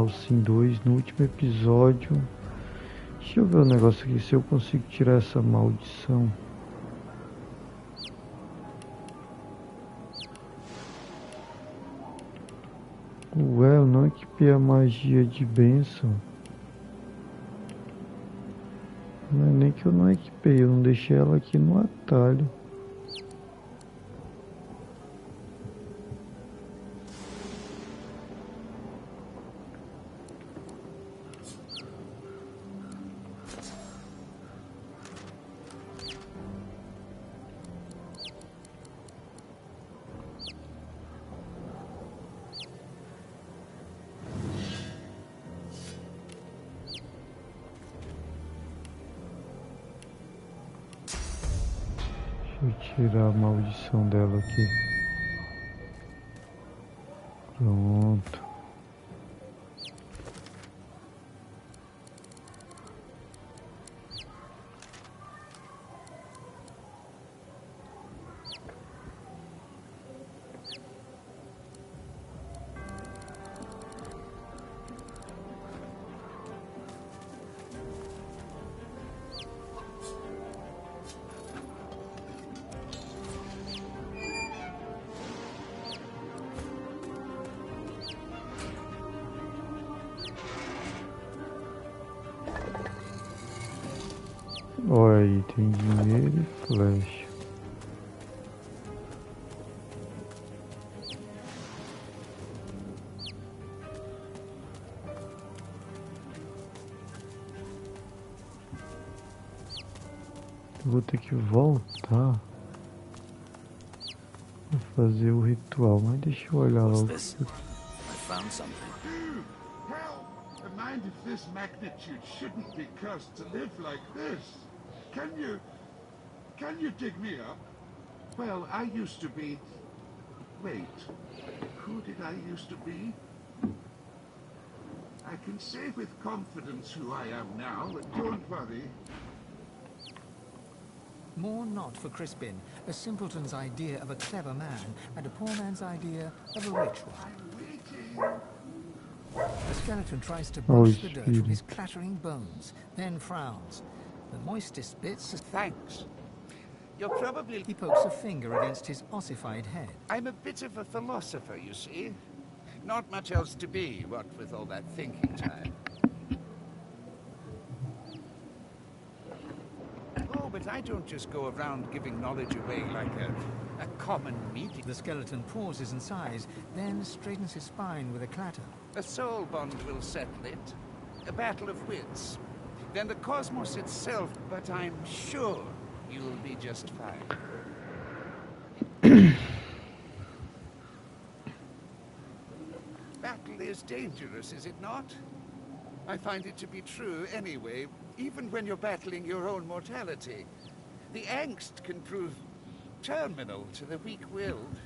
Sim 2 no último episódio. Deixa eu ver o negócio aqui, se eu consigo tirar essa maldição. Ué, eu não equipei a magia de bênção. Não é nem que eu não equipei, eu não deixei ela aqui no atalho. Deixa eu tirar a maldição dela aqui. Pronto. Olha aí, tem dinheiro e flecha. Eu vou ter que voltar a fazer o ritual, mas deixa eu olhar logo. A mind of this magnitude shouldn't be cursed to live like this. Can you dig me up? Well, I used to be... Wait, who did I used to be? I can say with confidence who I am now, but don't worry. More not for Crispin, a simpleton's idea of a clever man, and a poor man's idea of a rich one. I'm waiting. The skeleton tries to brush the dirt from his clattering bones, then frowns. The moistest bits... Thanks. You're probably... He pokes a finger against his ossified head. I'm a bit of a philosopher, you see. Not much else to be, what with all that thinking time. Oh, but I don't just go around giving knowledge away like a common meeting. The skeleton pauses and sighs, then straightens his spine with a clatter. A soul bond will settle it. A battle of wits. Then the cosmos itself, but I'm sure you'll be just fine. Battle is dangerous, is it not? I find it to be true anyway, even when you're battling your own mortality. The angst can prove terminal to the weak-willed.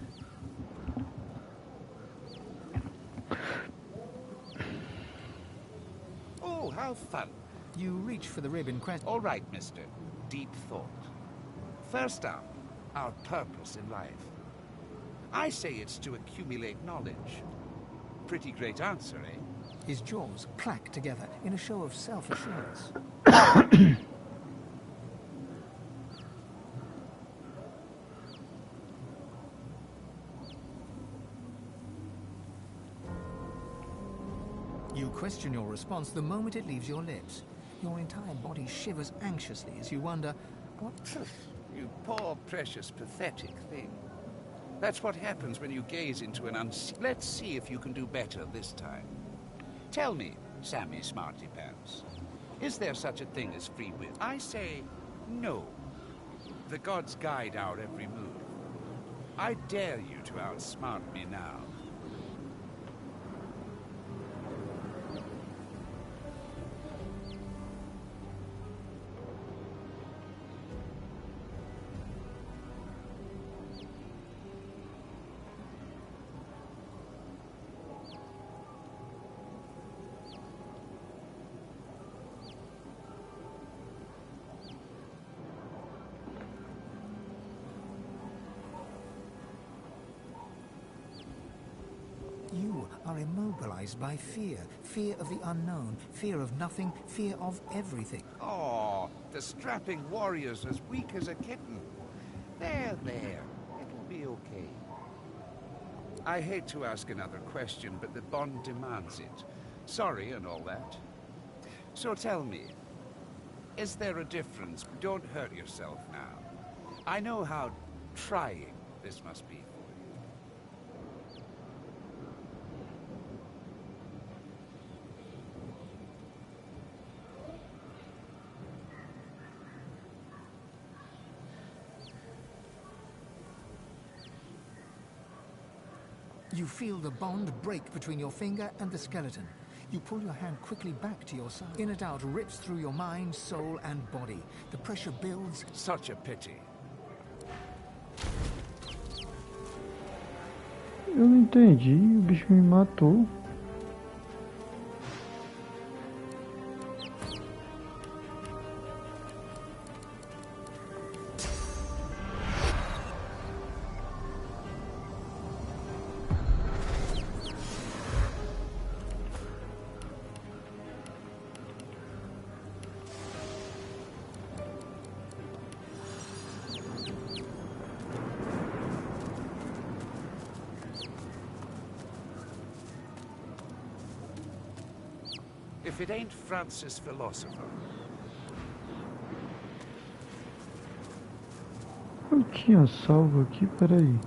Oh, how fun. You reach for the rib in question. All right, mister. Deep thought. First up, our purpose in life. I say it's to accumulate knowledge. Pretty great answer, eh? His jaws clack together in a show of self-assurance. You question your response the moment it leaves your lips. Your entire body shivers anxiously as you wonder, what... You poor, precious, pathetic thing. That's what happens when you gaze into an Let's see if you can do better this time. Tell me, Sammy Smartypants, is there such a thing as free will? I say no. The gods guide our every move. I dare you to outsmart me now. immobilized by fear. Fear of the unknown, fear of nothing, fear of everything. Oh, the strapping warrior's as weak as a kitten. There, there. It'll be okay. I hate to ask another question, but the bond demands it. Sorry and all that. So tell me, is there a difference? Don't hurt yourself now. I know how trying this must be for you. You feel the bond break between your finger and the skeleton. You pull your hand quickly back to your side. Inner doubt rips through your mind, soul, and body. The pressure builds. Such a pity. Eu não entendi, o bicho me matou. If it ain't Francis Philosopher. Eu tinha salvo aqui, peraí.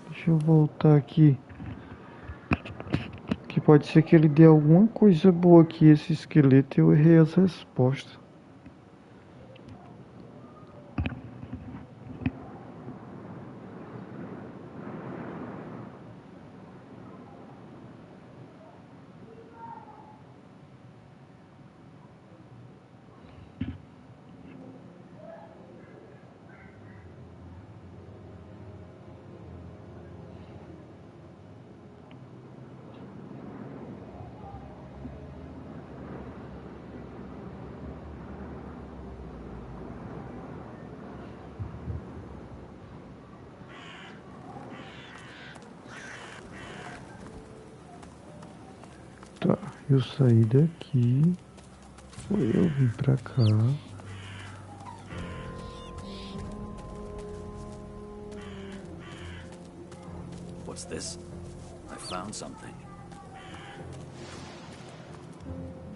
Deixa eu voltar aqui. Que pode ser que ele dê alguma coisa boa aqui, esse esqueleto, e eu errei as respostas. Tá, eu saí daqui, eu vim pra cá. What's this? I found something.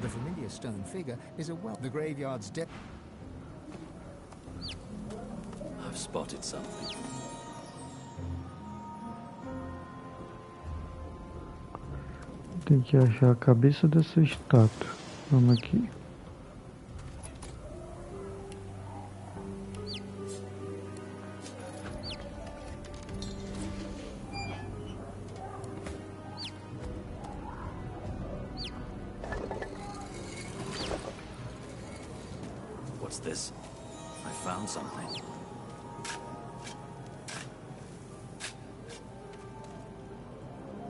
The familiar stone figure is a well. The graveyard's depth. I've spotted something. Tem que achar a cabeça dessa estátua. Vamos aqui. What's this? I found something.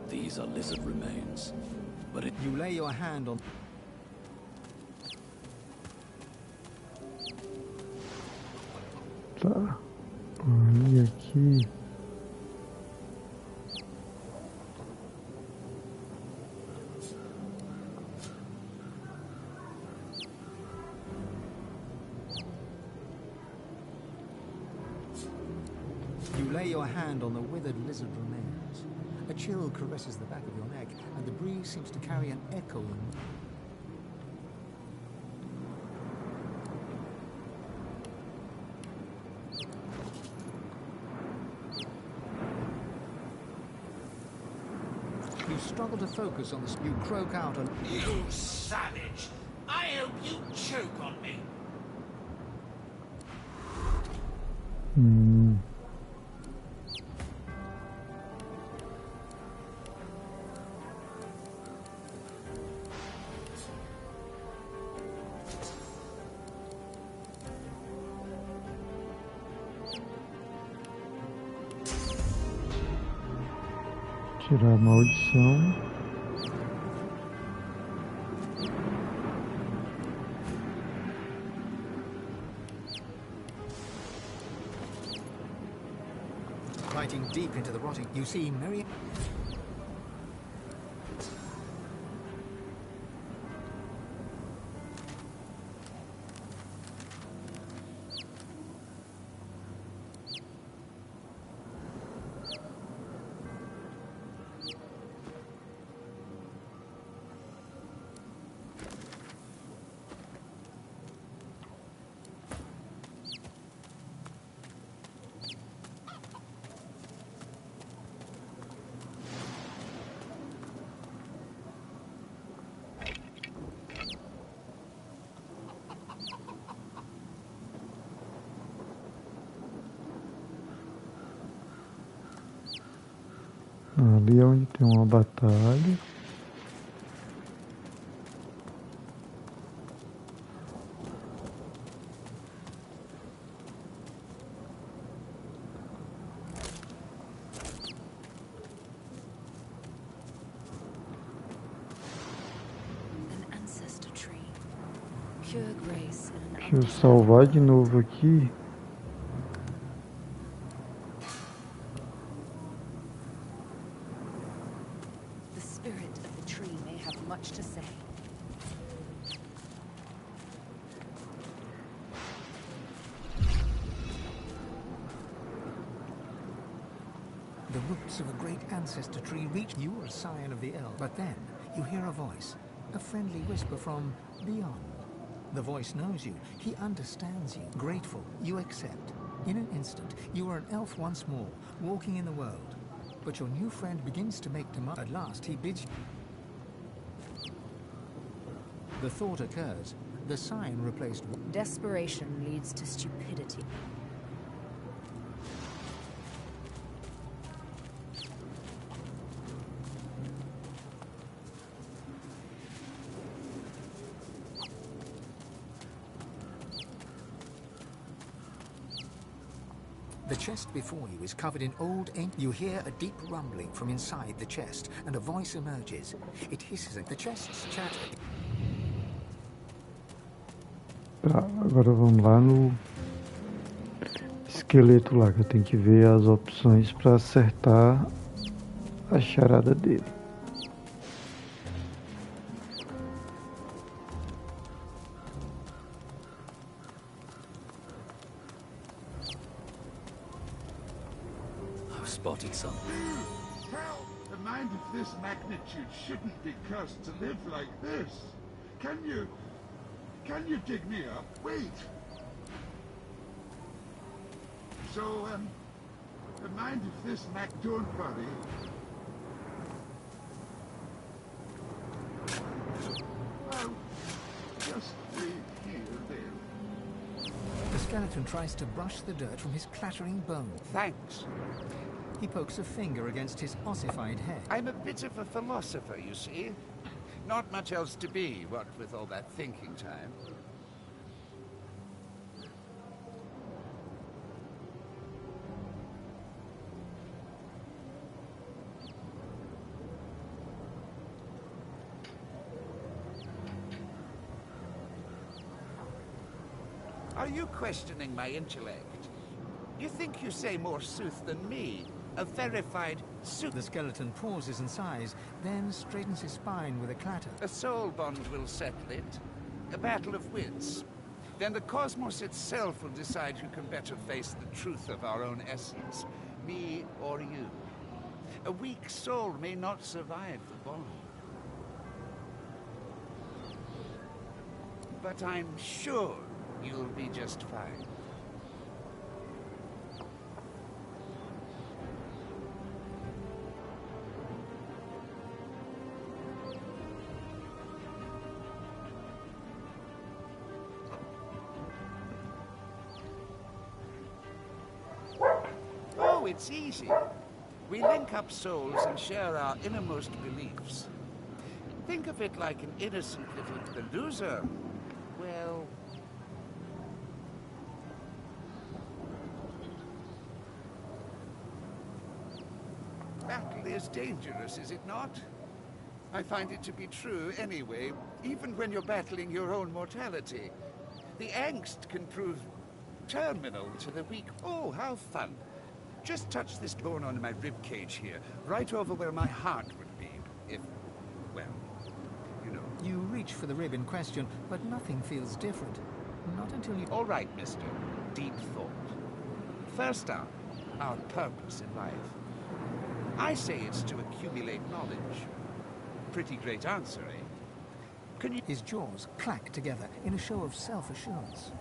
These are lizard remains, but it... You lay your hand on. Tá. Aí aqui. You lay your hand on the withered lizard remains. A chill caresses the back of your neck, and the breeze seems to carry an echoing. You struggle to focus on this. You croak out and... You savage! I hope you choke on me! Tirar a maldição. Fighting deep into the rotting, you see myriad... Ali é onde tem uma batalha. An ancestor tree. Pure grace and an Deixa eu salvar de novo aqui. The spirit of the tree may have much to say. The roots of a great ancestor tree reach you, a scion of the elf. But then you hear a voice, a friendly whisper from beyond. The voice knows you. He understands you. Grateful, you accept. In an instant, you are an elf once more, walking in the world. But your new friend begins to make demands. At last, he bids you. The thought occurs. The scion replaced... Desperation leads to stupidity. The chest before you is covered in old ink. You hear a deep rumbling from inside the chest, and a voice emerges. It hisses at the chest's chatter. Tá, agora vamos lá no esqueleto lá, que eu tenho que ver as opções para acertar a charada dele. I've spotted something. Hell, a mind of this magnitude shouldn't be cursed to live like this. Can you dig me up? Wait. So, a mind of this don't worry. Well, just wait here then. The skeleton tries to brush the dirt from his clattering bones. Thanks. He pokes a finger against his ossified head. I'm a bit of a philosopher, you see. Not much else to be, what with all that thinking time. Are you questioning my intellect? You think you say more sooth than me? A verified sooth. The skeleton pauses and sighs, then straightens his spine with a clatter. A soul bond will settle it. A battle of wits. Then the cosmos itself will decide who can better face the truth of our own essence. Me or you. A weak soul may not survive the bond. But I'm sure you'll be just fine. Oh, it's easy. We link up souls and share our innermost beliefs. Think of it like an innocent little... The loser, well... Battle is dangerous, is it not? I find it to be true anyway, even when you're battling your own mortality. The angst can prove terminal to the weak. Oh, how fun. Just touch this bone on my rib cage here, right over where my heart would be, if, well, you know. You reach for the rib in question, but nothing feels different. Not until you... All right, mister. Deep thought. First up, our purpose in life. I say it's to accumulate knowledge. Pretty great answer, eh? Can you... His jaws clack together in a show of self-assurance.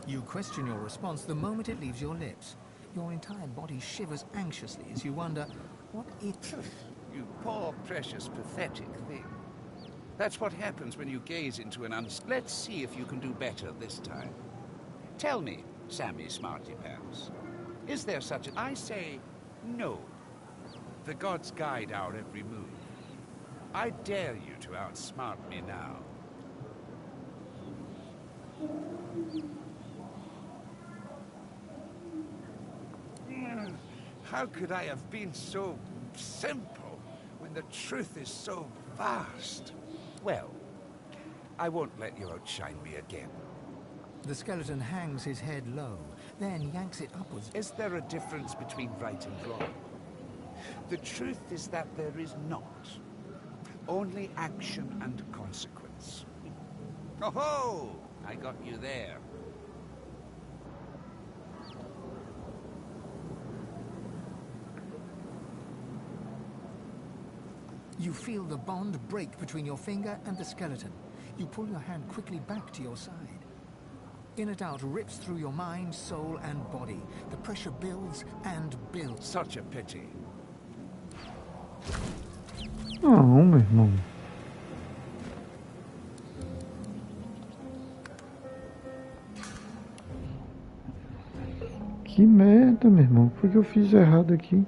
You question your response the moment it leaves your lips. Your entire body shivers anxiously as you wonder, what is... You poor, precious, pathetic thing. That's what happens when you gaze into an Let's see if you can do better this time. Tell me, Sammy Smarty Pants, is there such a... I say no. The gods guide our every move. I dare you to outsmart me now. How could I have been so simple when the truth is so vast? Well, I won't let you outshine me again. The skeleton hangs his head low, then yanks it upwards. Is there a difference between right and wrong? The truth is that there is not. Only action and consequence. Oh-ho! I got you there. You feel the bond break between your finger and the skeleton. You pull your hand quickly back to your side. Inner doubt rips through your mind, soul, and body. The pressure builds and builds. Such a pity. Não, meu irmão. Que merda, meu irmão. O que foi que eu fiz errado aqui?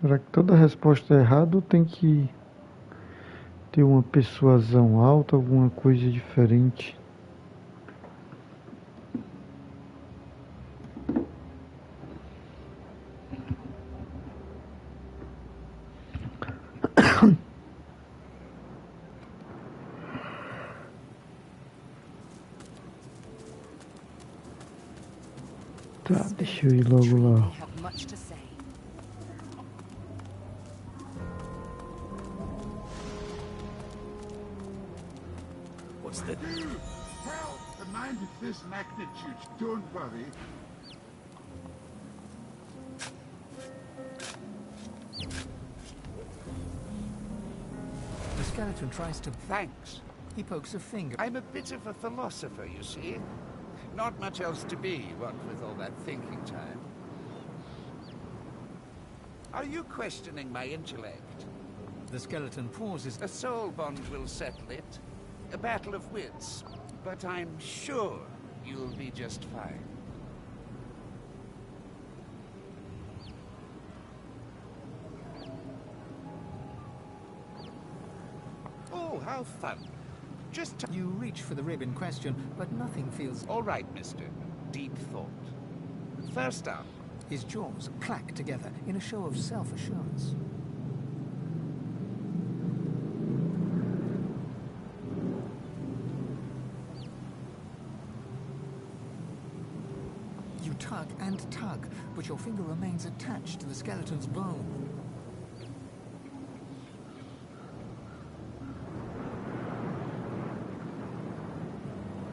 Será que toda resposta é errada ou tem que ter uma persuasão alta, alguma coisa diferente? Tá, deixa eu ir logo lá. What's that? Well, a mind of this magnitude, don't worry. The skeleton tries to... Thanks. He pokes a finger. I'm a bit of a philosopher, you see. Not much else to be, what with all that thinking time. Are you questioning my intellect? The skeleton pauses. A soul bond will settle it. A battle of wits. But I'm sure you'll be just fine. Oh, how fun. Just You reach for the rib in question, but nothing feels... All right, mister. Deep thought. First up. His jaws clack together in a show of self-assurance. You tug and tug, but your finger remains attached to the skeleton's bone.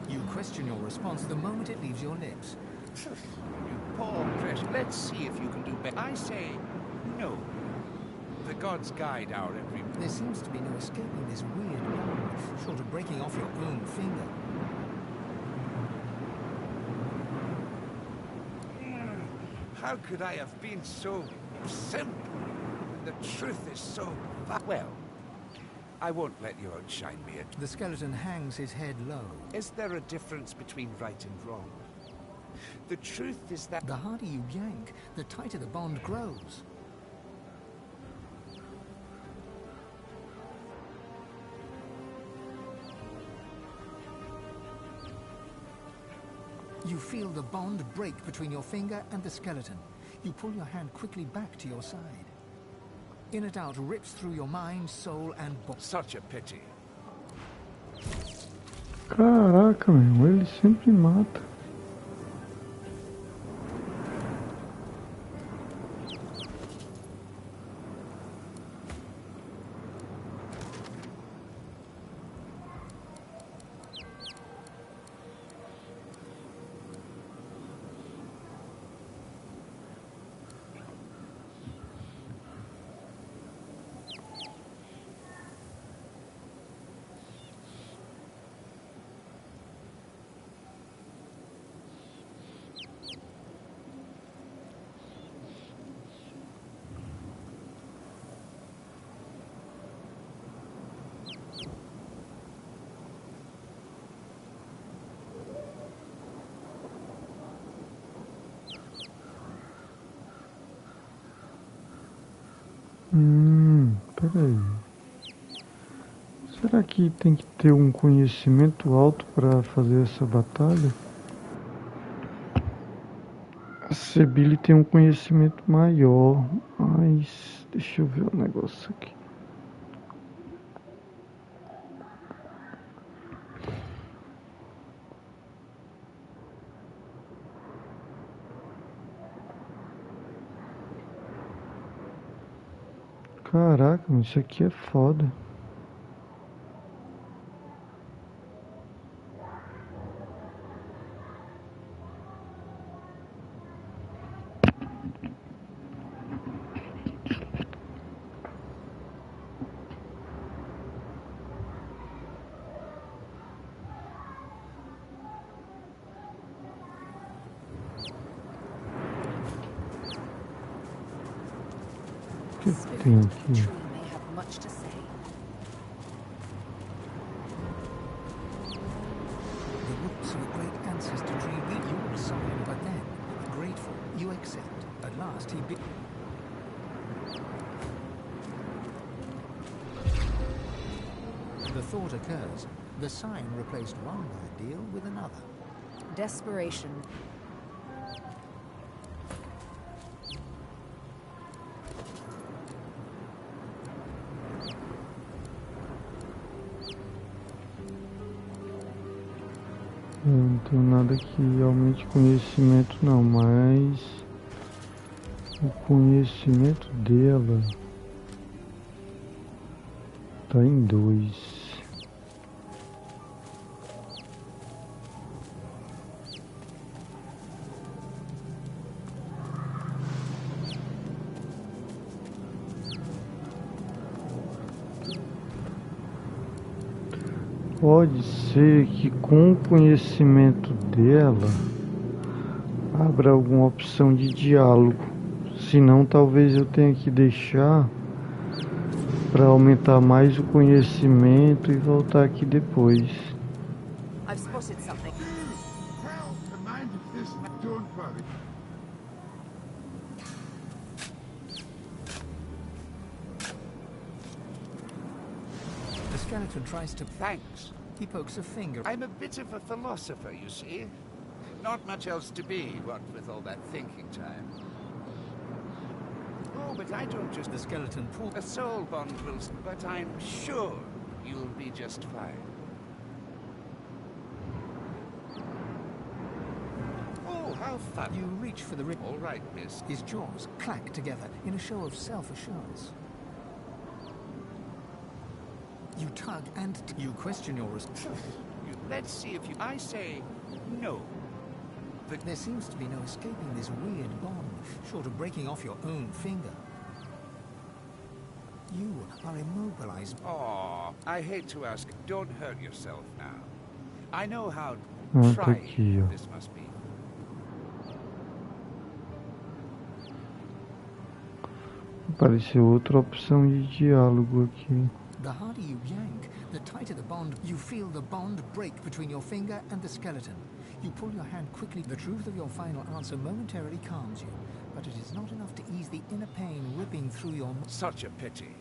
You question your response the moment it leaves your lips. You poor precious. Let's see if you can do better. I say no. The gods guide our every... There seems to be no escaping this weird bond, short of breaking off your own finger. How could I have been so simple when the truth is so... Well, I won't let you outshine me. The skeleton hangs his head low. Is there a difference between right and wrong? The truth is that... The harder you yank, the tighter the bond grows. You feel the bond break between your finger and the skeleton. You pull your hand quickly back to your side. Inner doubt rips through your mind, soul, and body. Such a pity. Caraca, meu, ele sempre mata. Peraí. Será que tem que ter um conhecimento alto para fazer essa batalha? A Sebile tem um conhecimento maior, mas deixa eu ver o negócio aqui. Caraca, mas isso aqui é foda. O que tem aqui? May have much to say. The roots of a great ancestor tree read you were sorry, but then, grateful, you accept. At last he be... The thought occurs. The sign replaced one bad deal with another. Desperation. Eu não tenho nada que realmente conhecimento não, mas o conhecimento dela tá em 2. Pode ser que com o conhecimento dela abra alguma opção de diálogo. Senão talvez eu tenha que deixar para aumentar mais o conhecimento e voltar aqui depois. I've spotted something. Well, the mind of this... Don't worry. The skeleton tries to... Thanks. He pokes a finger. I'm a bit of a philosopher, you see. Not much else to be, what with all that thinking time. Oh, but I don't just... The skeleton pulls... A soul bond will... But I'm sure you'll be just fine. Oh, how fun. You reach for the ring. All right, miss. His jaws clack together in a show of self-assurance. You tug and you question your... Let's see if you... I say no. There seems to be no escaping this weird bond, short of breaking off your own finger. You are immobilized. Oh, I hate to ask. Don't hurt yourself now. I know how Tá trying aqui, ó. this must be. Apareceu outra opção de diálogo aqui. The harder you yank, the tighter the bond. You feel the bond break between your finger and the skeleton. You pull your hand quickly. The truth of your final answer momentarily calms you, but it is not enough to ease the inner pain ripping through your... Such a pity.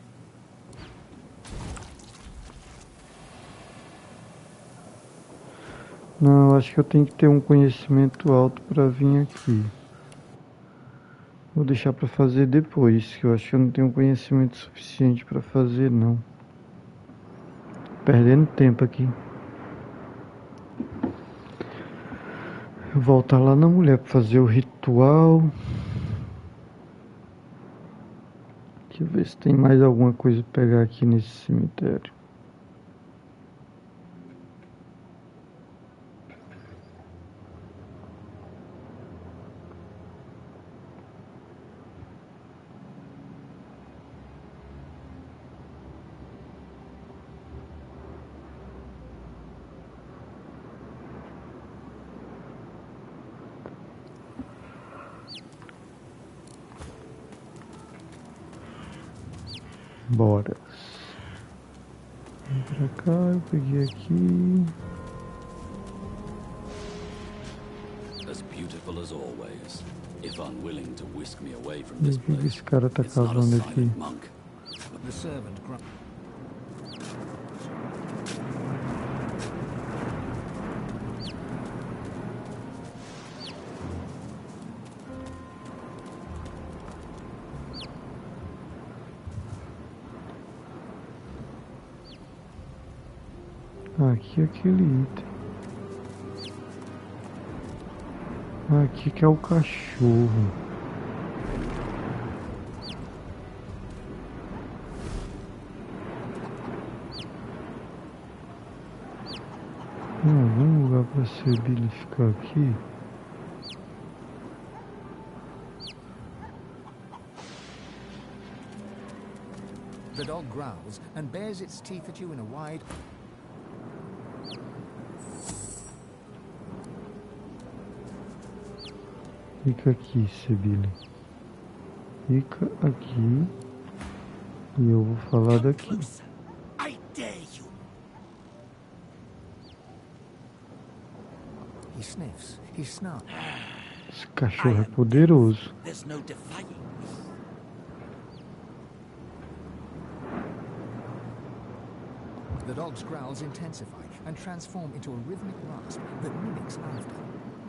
Não, acho que eu tenho que ter um conhecimento alto para vir aqui. Vou deixar para fazer depois, que eu acho que eu não tenho conhecimento suficiente para fazer, não. Perdendo tempo aqui. Eu vou voltar lá na mulher para fazer o ritual. Deixa eu ver se tem mais alguma coisa para pegar aqui nesse cemitério. Bora. Vem pra cá, eu peguei aqui. As beautiful as always. If unwilling to whisk me away from E this o que place, esse cara tá it's not a cavando aqui? silent monk. The servant grunted. Aqui é aquele item. Aqui que é o cachorro. Tem algum lugar para Sebile ficar aqui? The dog growls and bares its teeth at you in a wide... Fica aqui, Sebile. Fica aqui. E eu vou falar daqui. Closer. I dare you. He sniffs, he snarls. Esse cachorro é poderoso. There's no defying me. The dog's growls intensify and transform into a rhythmic rasp that mimics laughter.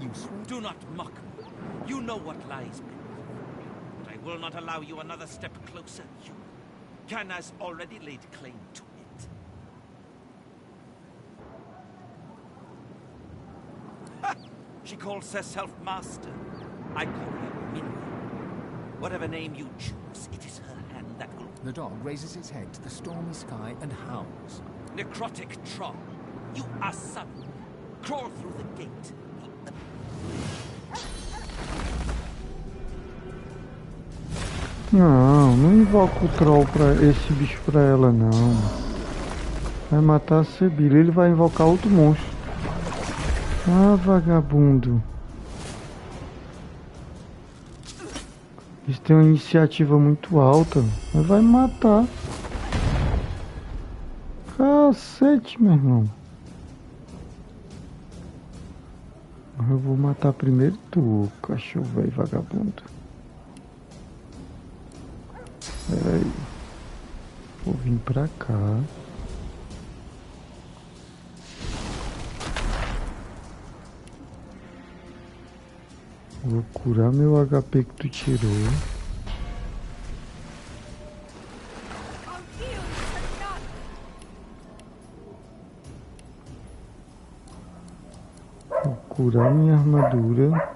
You swing... Do not mock me. You know what lies beneath. But I will not allow you another step closer. You... Can has already laid claim to it. Ha! She calls herself master. I call her minion. Whatever name you choose, it is her hand that will... The dog raises its head to the stormy sky and howls. Necrotic troll, you are summoned. Crawl through the gate. Não, não invoca o troll pra esse bicho pra ela não. Vai matar a Sebile, ele vai invocar outro monstro. Ah, vagabundo. Eles têm uma iniciativa muito alta, mas vai matar. Cacete, meu irmão. Eu vou matar primeiro tu, cachorro velho vagabundo. Pera aí. Vou vir pra cá. Vou curar meu HP que tu tirou. Vou curar minha armadura.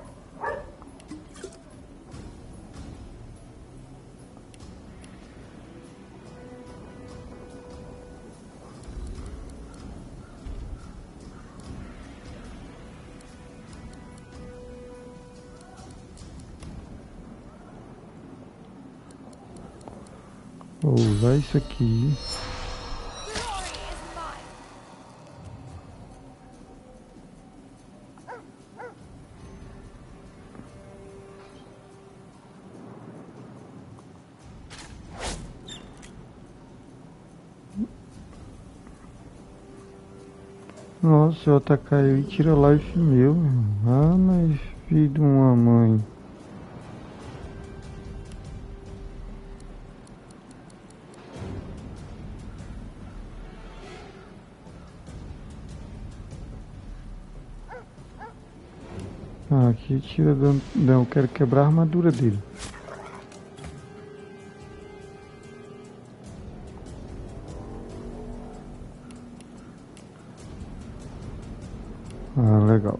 Vou usar isso aqui. Nossa, se eu atacar ele, tira life meu. Ah, mas filho de uma mãe. Ah, aqui tira dano. Não, eu quero quebrar a armadura dele. Ah, legal.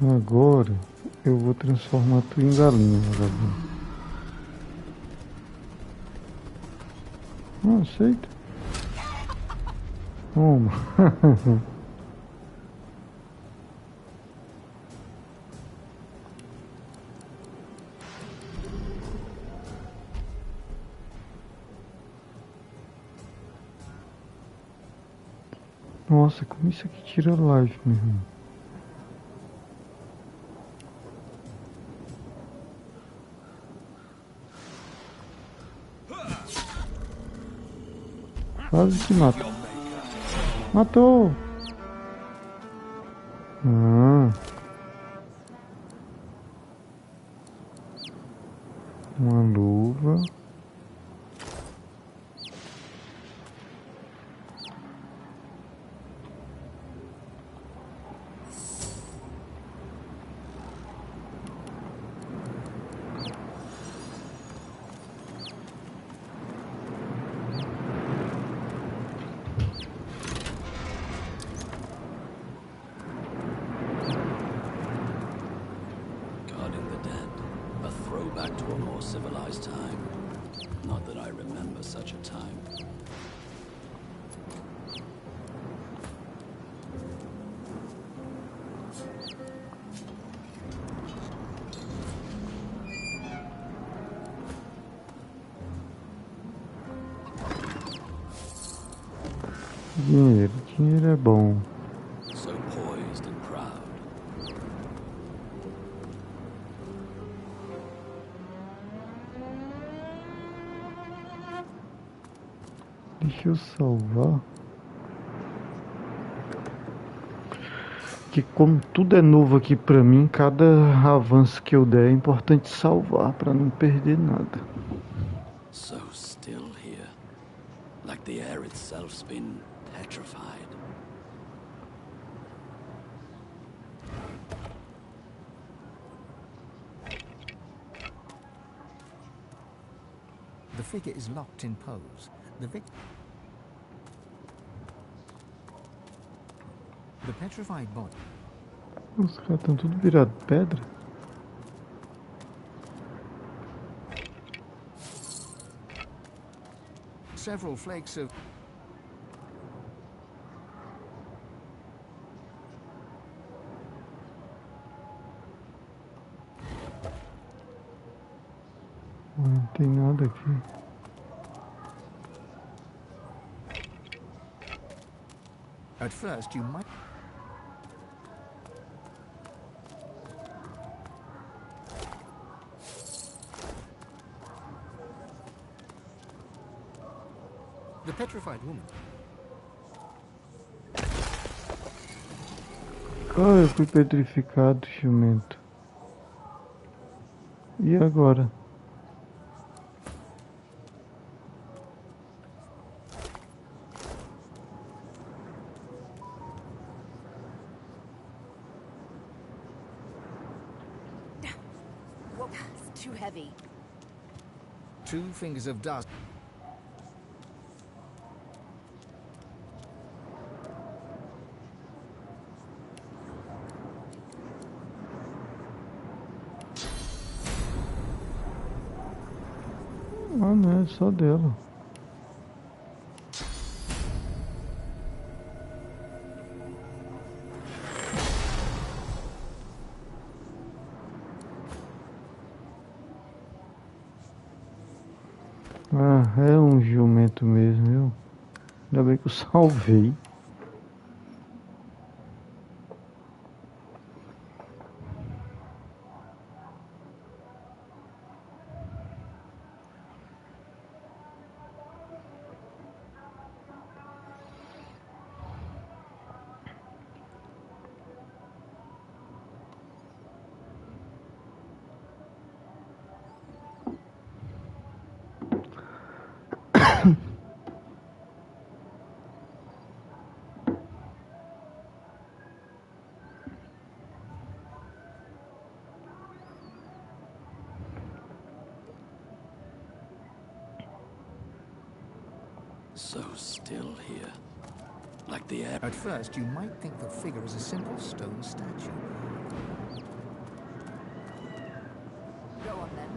Agora eu vou transformar tu em galinha, vagabundo. Não aceita. Toma. Nossa, como isso aqui tira life, meu irmão. Quase que mata. Matou! Ah. Uma luva. Guarding the dead. A throwback to a more civilized time. Not that I remember such a time. Dinheiro, dinheiro é bom. So poised and proud. Deixa eu salvar. Que como tudo é novo aqui pra mim, cada avanço que eu der é importante salvar pra não perder nada. So still here. Like the air itself's been petrified. The figure is locked in pose. The petrified body. Os caras estão tudo virado pedra. Several flakes of Não tem nada aqui. At first you might The petrified woman. Cara, eu fui petrificado, jumento. E agora? Whoa, it's too heavy. 2 fingers of dust. Ah, não, é só dela. Ah, é um jumento mesmo, viu? Ainda bem que eu salvei. So still here. Like the air. At first, you might think the figure is a simple stone statue. Go on then.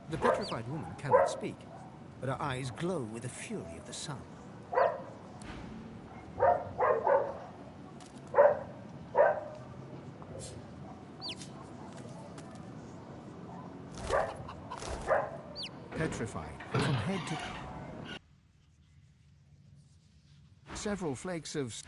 The petrified woman cannot speak, but her eyes glow with the fury of the sun. Petrified from head to... Several flakes of...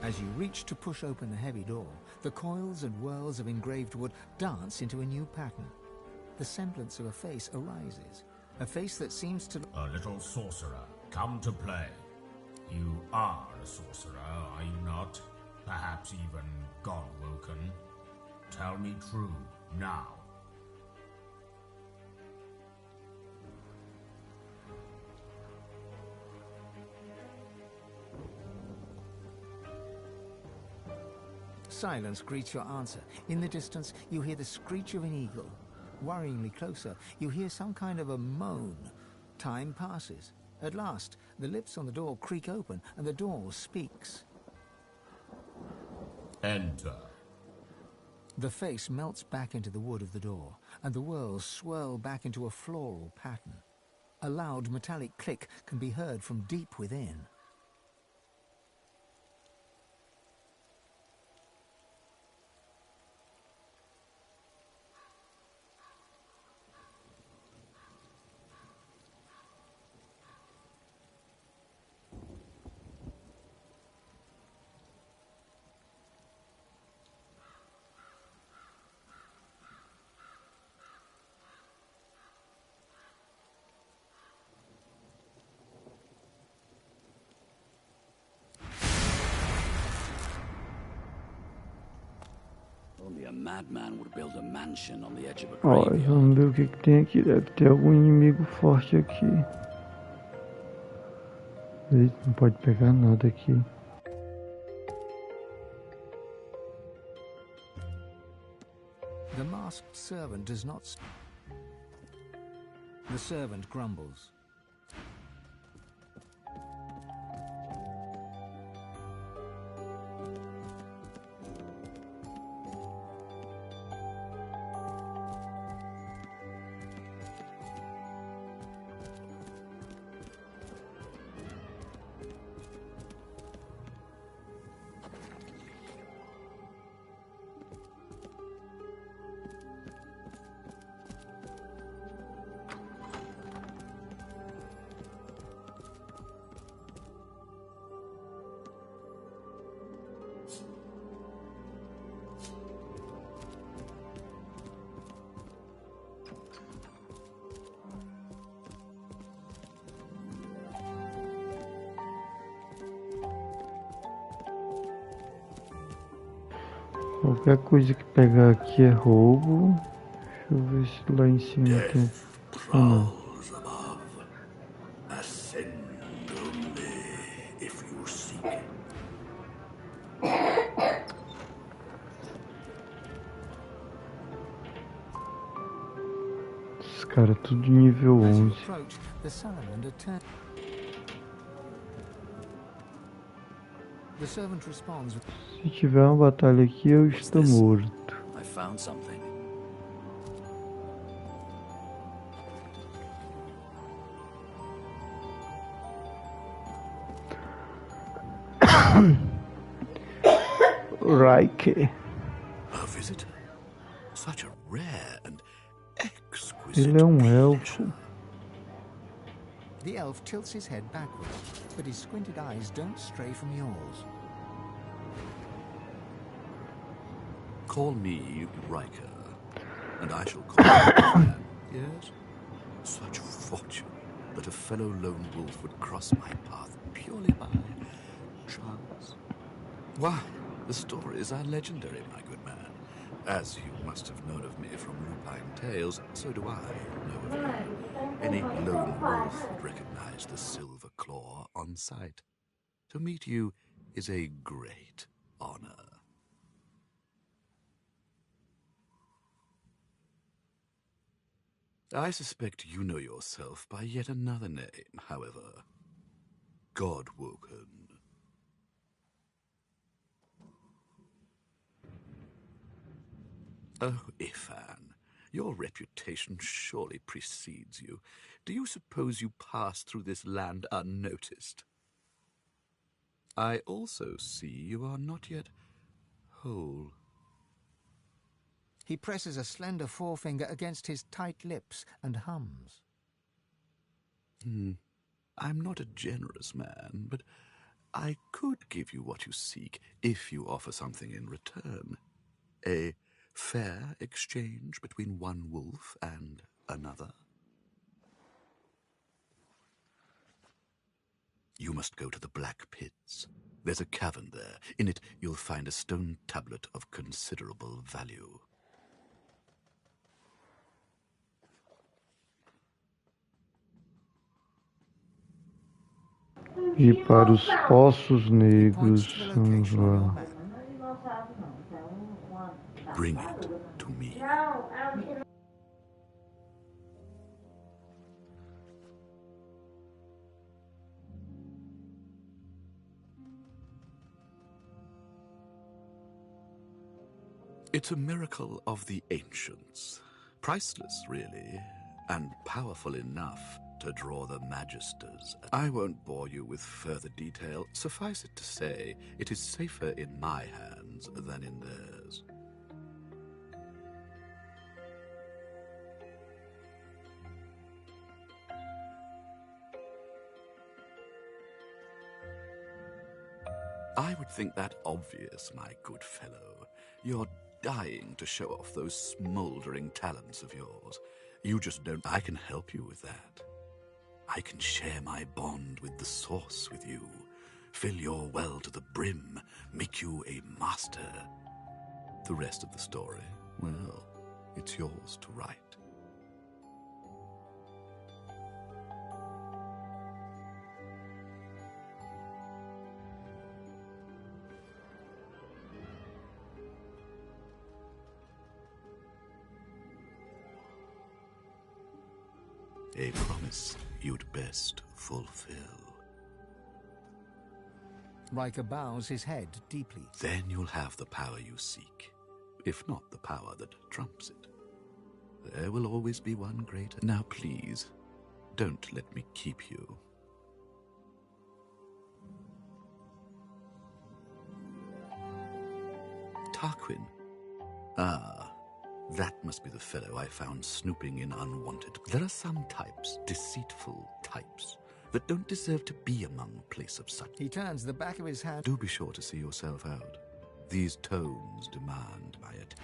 As you reach to push open the heavy door, the coils and whirls of engraved wood dance into a new pattern. The semblance of a face arises, a face that seems to... A little sorcerer, come to play. You are a sorcerer, are you not? Perhaps even God-woken. Tell me true, now. Silence greets your answer. In the distance, you hear the screech of an eagle. Worryingly closer, you hear some kind of a moan. Time passes. At last, the lips on the door creak open, and the door speaks. Enter. The face melts back into the wood of the door, and the whirls swirl back into a floral pattern. A loud metallic click can be heard from deep within. Only a madman would build a mansion on the edge of a Ó, graveyard. vamos ver o que que tem aqui. Deve ter algum inimigo forte aqui. Eita, não pode pegar nada aqui. The masked servant does not... The servant grumbles. Qualquer coisa que pegar aqui é roubo. Deixa eu ver se lá em cima tem. Ah, não. Prowls above. Ascend only if you seek it. Esses caras tudo de nível As you 11. approach, the salamander turns. The servant responds with... Se tiver uma batalha aqui, eu estou morto. I found something. Raike. A visitor. Such a rare and exquisite Ele é um pleasure. elfo. The elf tilts his head backwards, but his squinted eyes don't stray from yours. Call me Riker, and I shall call you man. Yes? Such fortune that a fellow lone wolf would cross my path purely by chance. Why, the stories are legendary, my good man. As you must have known of me from Lupine Tales, so do I know of you. Any lone wolf would recognize the silver claw on sight. To meet you is a great honor. I suspect you know yourself by yet another name, however. Godwoken. Oh, Ifan, your reputation surely precedes you. Do you suppose you pass through this land unnoticed? I also see you are not yet whole. He presses a slender forefinger against his tight lips and hums. I'm not a generous man, but I could give you what you seek if you offer something in return. A fair exchange between one wolf and another. You must go to the Black Pits. There's a cavern there. In it, you'll find a stone tablet of considerable value. E para os Poços Negros. Vamos lá. Bring it to me. It's a miracle of the ancients. Priceless, really, and powerful enough to draw the magisters. I won't bore you with further detail. Suffice it to say, it is safer in my hands than in theirs. I would think that obvious, my good fellow. You're dying to show off those smoldering talents of yours. You just don't... I can help you with that. I can share my bond with the source with you, fill your well to the brim, make you a master. The rest of the story, well, it's yours to write. A promise you'd best fulfill. Riker bows his head deeply. Then you'll have the power you seek, if not the power that trumps it. There will always be one greater. Now please, don't let me keep you. Tarquin. Ah, that must be the fellow I found snooping in Unwanted. There are some types, deceitful types, that don't deserve to be among a place of such. He turns the back of his hand. Do be sure to see yourself out. These tones demand my attention.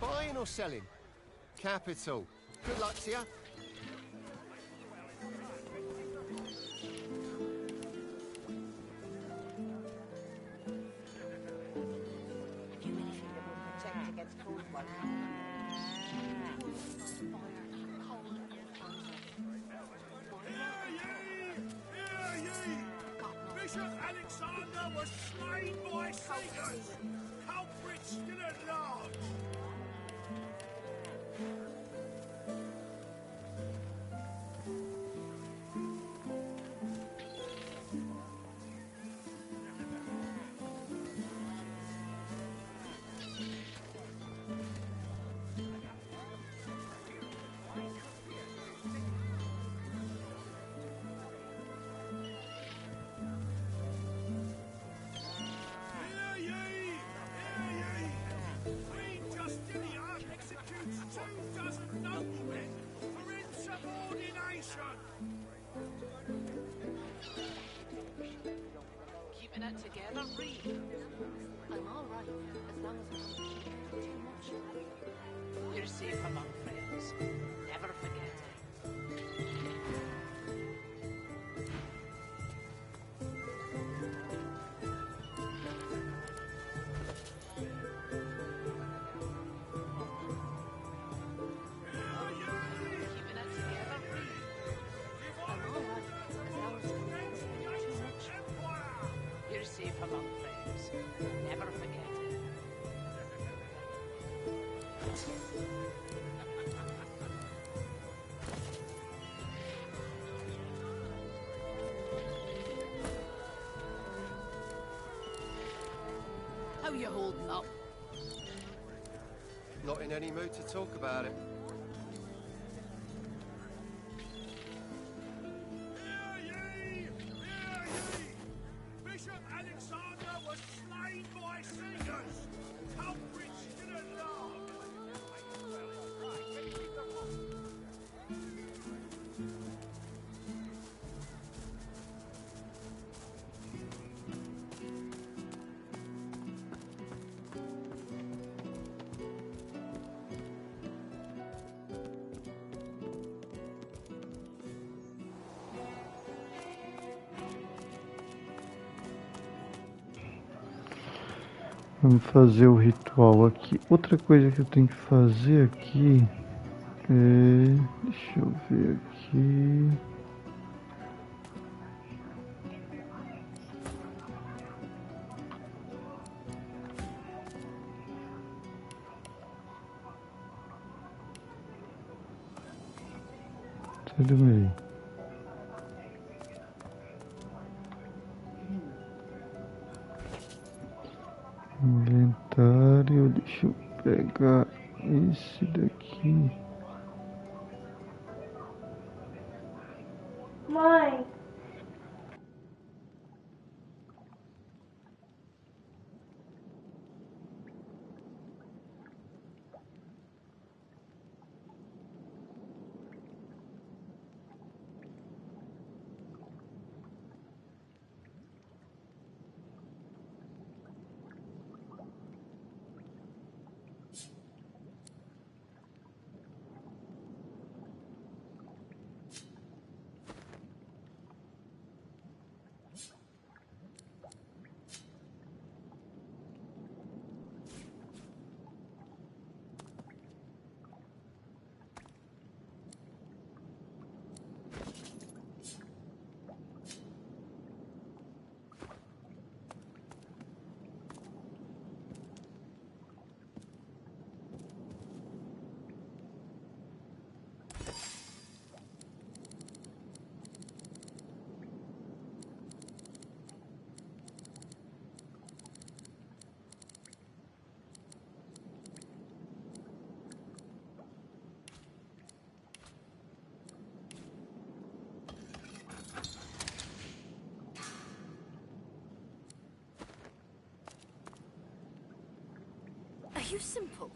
Buying or selling? Capital. Good luck to you. Bishop Alexander was slain by Satyrs. Culprits still at large. Keeping it together, Reed. I'm all right, as long as I don't keep too much. You're safe among friends. Never forget it. Keeping it together, Reed. I'm all right, as long as I don't keep too much. You're safe among friends. Never forget it. How you holding up? Not in any mood to talk about it. Bishop Alexander was slain by Satyrs. Culprits still at large. Vamos fazer o ritual aqui. Outra coisa que eu tenho que fazer aqui Deixa eu ver aqui. Tudo bem. Inventário, deixa eu pegar esse daqui. Mãe. Are you simple?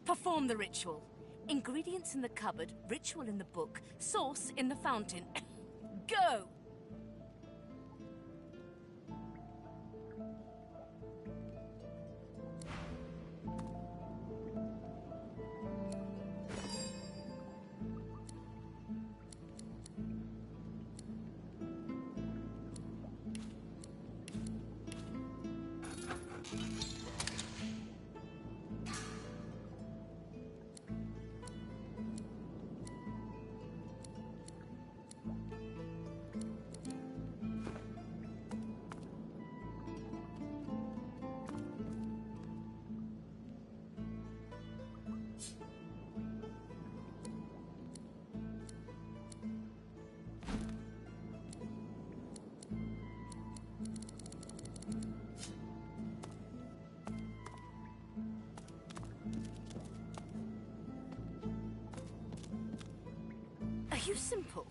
Perform the ritual. Ingredients in the cupboard, ritual in the book, source in the fountain. Go! Are you simple?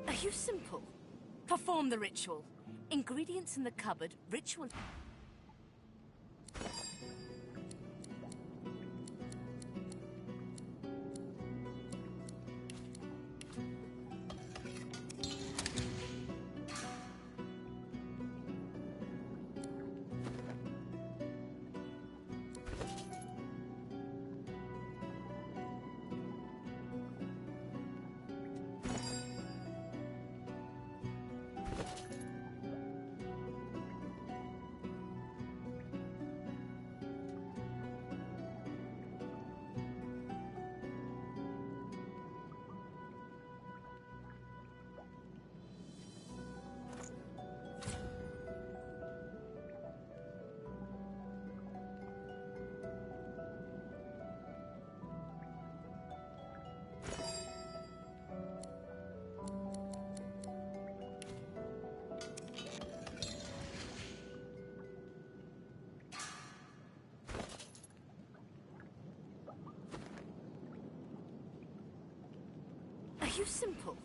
Are you simple? Perform the ritual. Ingredients in the cupboard, ritual... you simple?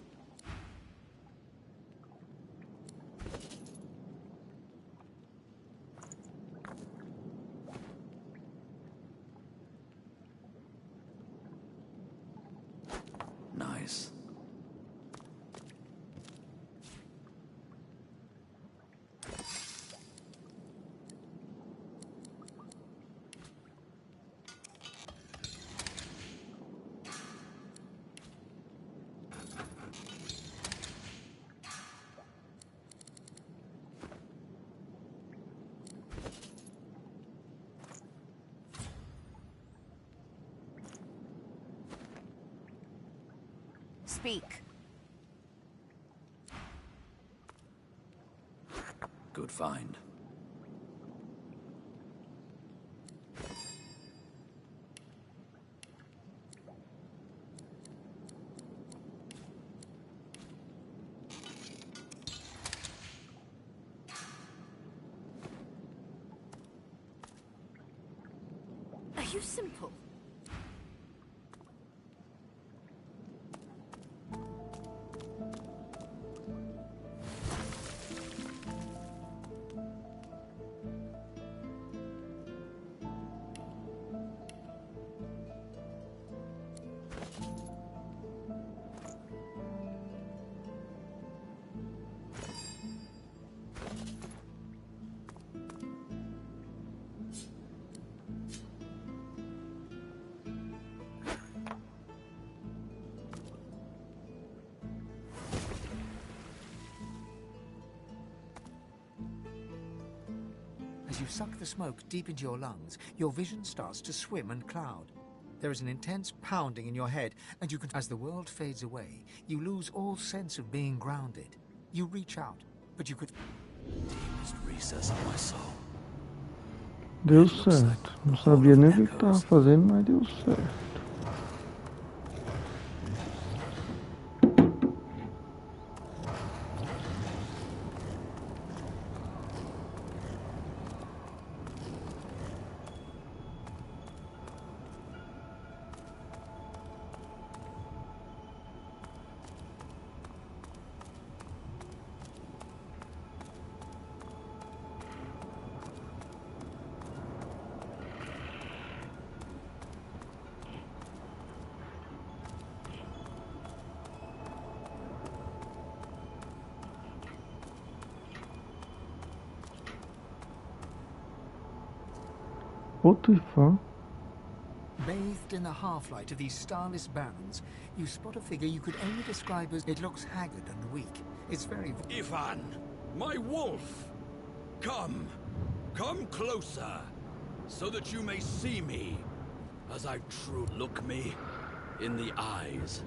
Nice. Speak. Good find. Are you simple? As you suck the smoke deep into your lungs, your vision starts to swim and cloud. There is an intense pounding in your head, and you can... As the world fades away, you lose all sense of being grounded. You reach out, but you could... Deepest recess of my soul. Deu certo. Não sabia nem o que estava fazendo, mas deu certo. What the fuck? Bathed in the half-light of these starless barrens, you spot a figure you could only describe as... It looks haggard and weak. It's very... Ivan, my wolf! Come closer, so that you may see me, as I truly look me in the eyes.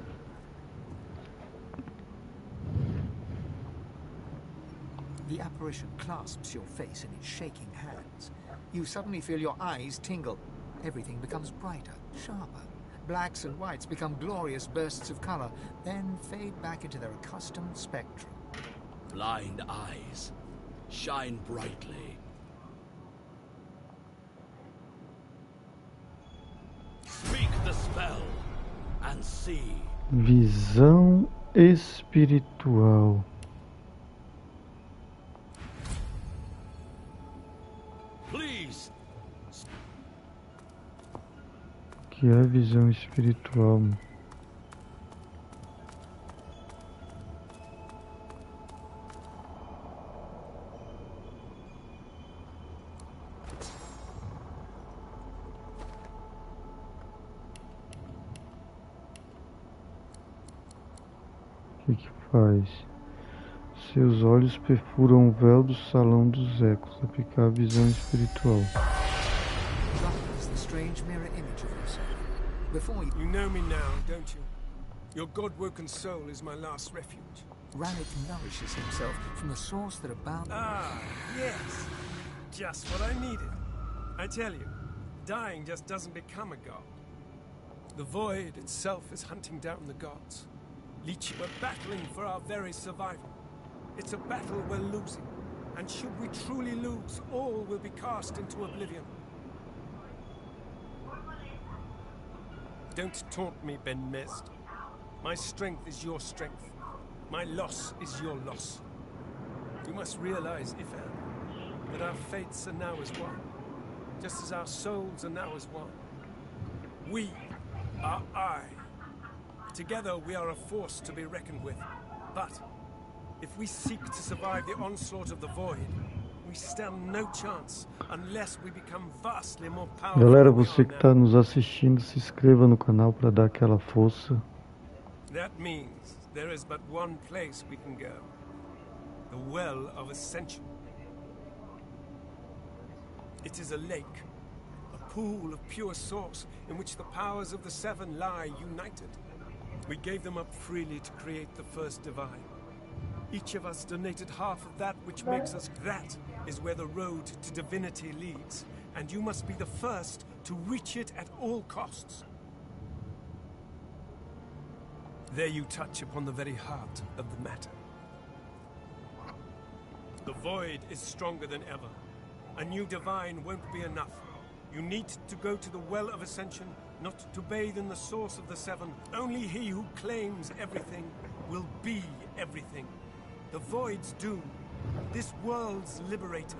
The apparition clasps your face in its shaking hands. You suddenly feel your eyes tingle. Everything becomes brighter, sharper. Blacks and whites become glorious bursts of color, then fade back into their accustomed spectrum. Blind eyes, shine brightly. Speak the spell and see. Visão espiritual. Please. Que é a visão espiritual? O que faz? Seus olhos perfuram o véu do salão dos ecos, aplicar a visão espiritual. You know me now, don't you? Your god-woken soul is my last refuge. Rannick nourishes himself from the source that abounds. Ah, yes. Just what I needed. I tell you, dying just doesn't become a god. The void itself is hunting down the gods. Leech, we're battling for our very survival. It's a battle we're losing. And should we truly lose, all will be cast into oblivion. Don't taunt me, Ben Mist. My strength is your strength. My loss is your loss. You must realize, Ifan, that our fates are now as one, just as our souls are now as one. We are I. Together we are a force to be reckoned with. But if we seek to survive the onslaught of the void, we stand no chance unless we become vastly more powerful. Galera, você que está nos assistindo, se inscreva no canal para dar aquela força. That means there is but one place we can go. The Well of Ascension. It is a lake, a pool of pure source in which the powers of the Seven lie united. We gave them up freely to create the first divine. Each of us donated half of that which makes us. That is where the road to divinity leads, and you must be the first to reach it at all costs. There you touch upon the very heart of the matter. The void is stronger than ever. A new divine won't be enough. You need to go to the Well of Ascension, not to bathe in the source of the Seven. Only he who claims everything will be everything. The void's doom, this world's liberator.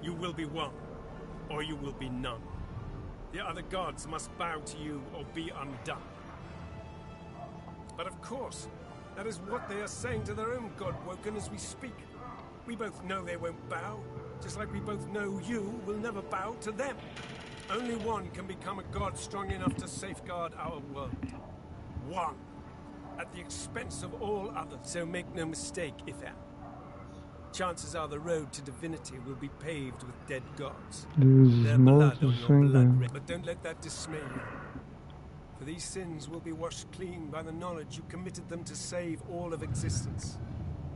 You will be one, or you will be none. The other gods must bow to you or be undone. But of course, that is what they are saying to their own God-woken as we speak. We both know they won't bow, just like we both know you will never bow to them. Only one can become a god strong enough to safeguard our world. One. At the expense of all others. So make no mistake, Ifan. Chances are the road to divinity will be paved with dead gods. Their blood on your blood. But don't let that dismay you. For these sins will be washed clean by the knowledge you committed them to save all of existence.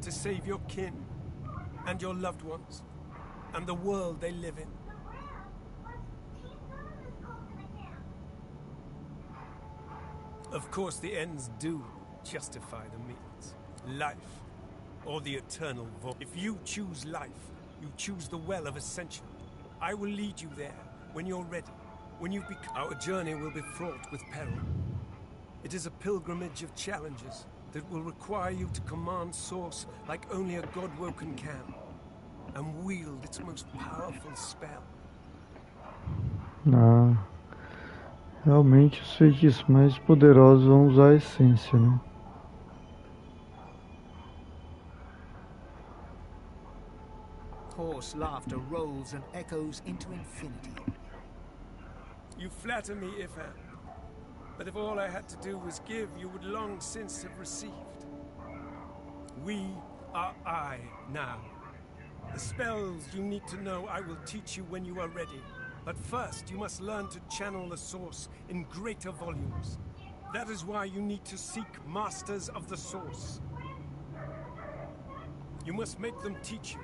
To save your kin, and your loved ones, and the world they live in. Of course, the ends do justify the means. Life, or the eternal void. If you choose life, you choose the Well of Ascension. I will lead you there when you're ready. When you've become... Our journey will be fraught with peril. It is a pilgrimage of challenges that will require you to command Source like only a God-woken can, and wield its most powerful spell. Ah, realmente os feitiços mais poderosos vão usar a essência, né? Hoarse laughter rolls and echoes into infinity. You flatter me, Ifan. But if all I had to do was give, you would long since have received. We are I now. The spells you need to know I will teach you when you are ready. But first, you must learn to channel the Source in greater volumes. That is why you need to seek Masters of the Source. You must make them teach you,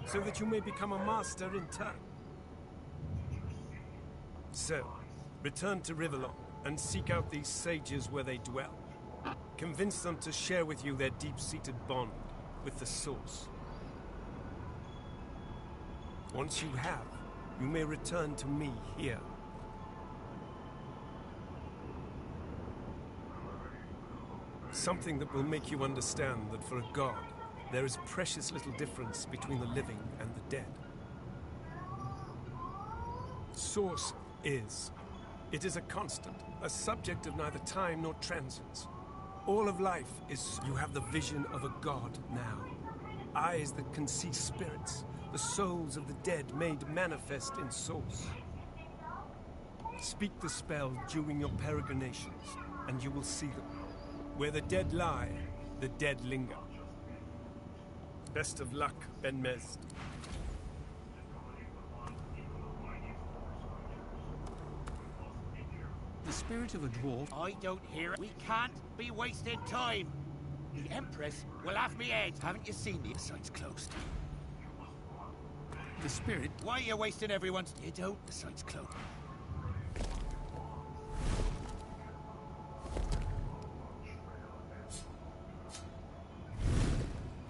so that you may become a master in turn. So, return to Rivellon and seek out these sages where they dwell. Convince them to share with you their deep-seated bond with the Source. Once you have, you may return to me here. Something that will make you understand that for a god, there is precious little difference between the living and the dead. Source is. It is a constant, a subject of neither time nor transience. All of life is... You have the vision of a god now. Eyes that can see spirits, the souls of the dead made manifest in Source. Speak the spell during your peregrinations, and you will see them. Where the dead lie, the dead linger. Best of luck, Ben Mezd. The spirit of a dwarf... I don't hear it. We can't be wasting time. The Empress will have me head. Haven't you seen me? The site's closed. The spirit... Why are you wasting everyone's... You don't. The site's closed.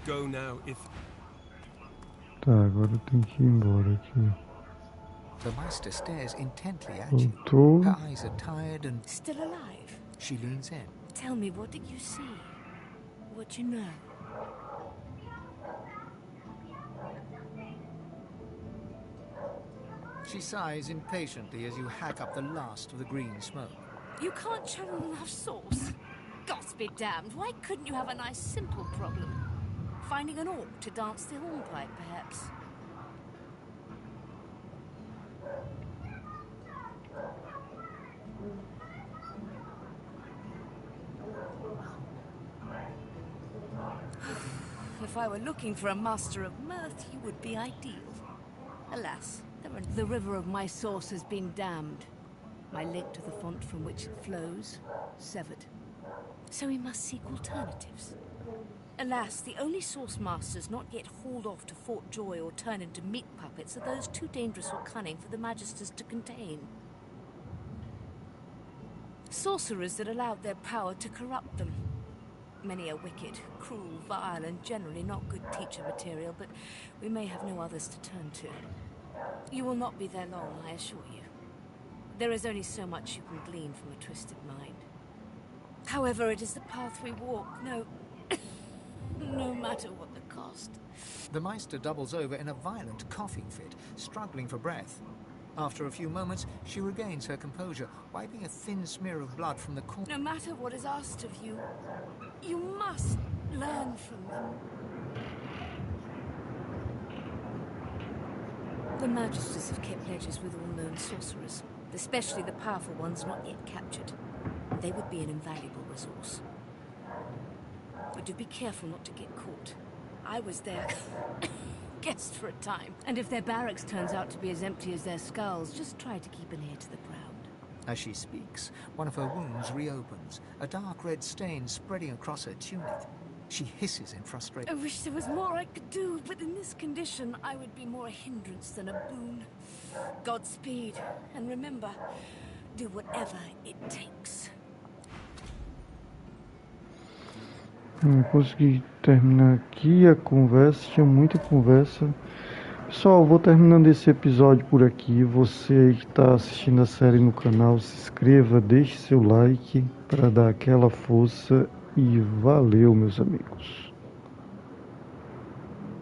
Go now, if... Tá, agora eu tenho que ir embora aqui. The master stares intently at you. Voltou. Her eyes are tired and... Still alive? She leans in. Tell me, what did you see? What you know? She sighs impatiently as you hack up the last of the green smoke. You can't channel enough sauce. Gods be damned, why couldn't you have a nice simple problem? Finding an orc to dance the hornpipe, perhaps? If I were looking for a master of mirth, you would be ideal. Alas, the river of my source has been dammed. My link to the font from which it flows, severed. So we must seek alternatives. Alas, the only source masters not yet hauled off to Fort Joy or turned into meat puppets are those too dangerous or cunning for the Magisters to contain. Sorcerers that allowed their power to corrupt them. Many are wicked, cruel, vile, and generally not good teacher material, but we may have no others to turn to. You will not be there long, I assure you. There is only so much you can glean from a twisted mind. However, it is the path we walk, no matter what the cost. The Meister doubles over in a violent coughing fit, struggling for breath. After a few moments, she regains her composure, wiping a thin smear of blood from the corner. No matter what is asked of you, you must learn from them. The Magisters have kept pledges with all known sorcerers, especially the powerful ones not yet captured. They would be an invaluable resource. But do be careful not to get caught. I was their guest for a time, and if their barracks turns out to be as empty as their skulls, just try to keep an ear to the ground. As she speaks, one of her wounds reopens, a dark red stain spreading across her tunic. She hisses in frustration. I wish there was more I could do, but in this condition, I would be more a hindrance than a boon. Godspeed, and remember, do whatever it takes. Consegui terminar aqui a conversa, tinha muita conversa. Pessoal, vou terminando esse episódio por aqui. Você aí que está assistindo a série no canal, se inscreva, deixe seu like para dar aquela força e valeu, meus amigos.